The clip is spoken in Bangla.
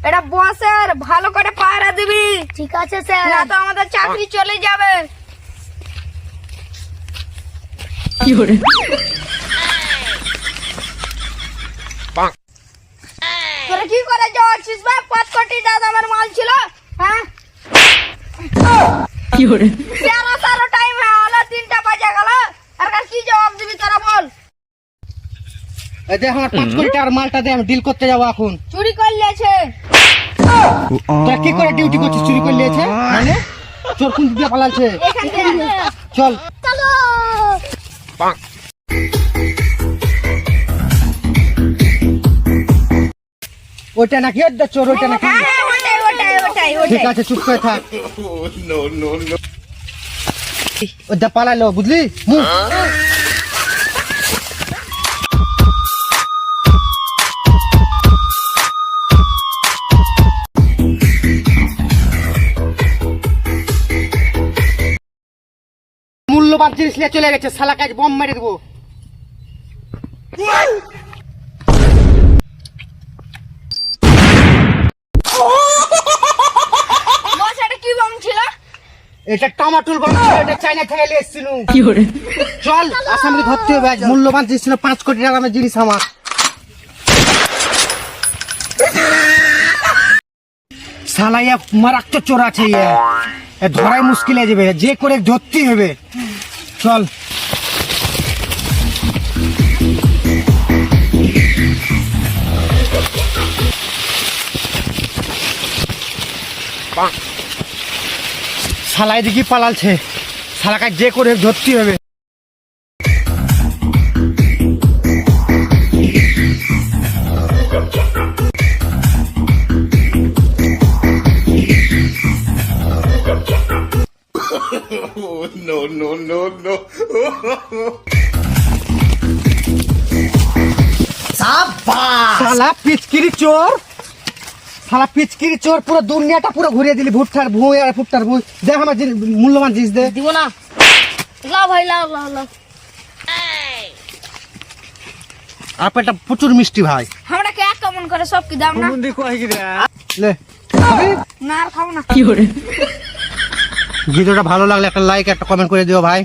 এটা বসের, ভালো করে পাহারা দিবি। ঠিক আছে স্যার। না তো আমাদের চাকরি চলে যাবে। কি করে তোরা কি করে যাচ্ছিস ভাই? 5 কোটি টাকা আমার মাল ছিল। হ্যাঁ, কি করে সারা টাইম হলো, 3টা বাজে গেল। আর কার কি জবাব দিবি তোরা বল? এই দেখ আমার 5 কোটি টাকার মালটা দে, আমি ডিল করতে যাবো এখন। চুরি করলেছে। তা কি করে ডিউটি করছিস? চুরি করে নিয়েছে মানে? চোর কোন দিয়ে পালাচ্ছে? এখান থেকে চল চলো। ওইটা নাকি ওটা চোর? ওইটা নাকি? হ্যাঁ, ওটাই। ঠিক আছে, চুপ করে থাক। ওটা পালালো, বুঝলি? মূল্যবান জিনিস নিয়ে চলে গেছে, শালা কাজ বম মেরে দেবো। বস, এটা কি বম ছিল? এটা টমাটোর বম ছিল, এটা চাইনা থেকে নিয়ে এসেছিল। কি করে চল আসামকে ধরতে হবে। আজ মূল্যবান জিনিস ছিল, 5 কোটি টাকা দামের জিনিস আমার। শালা ইয়া মারাত্মক চোর আছে, এ ধরাই মুশকিল হয়ে যাবে, যে করে ধরতেই হবে। চল শালা এদিকে পালালছে, শালাকে যে করে ধরতেই হবে। শালা পিচকিরি চোর, শালা পিচকিরি চোর, পুরো দুনিয়াটা পুরো ঘুরিয়ে দিলি। ভুট্টার ভুঁই আর ফুটটার ভুঁই। দেখ আমার মূল্যবান জিনিস দে। দিব না। লাও ভাই, লাও। আপেলটা প্রচুর মিষ্টি ভাই। আমরা কে কেমন করে সব কি দাম না? লে না আর খাও না। কি করে ভিডিওটা ভালো লাগলে একটা লাইক একটা কমেন্ট করে দিও ভাই।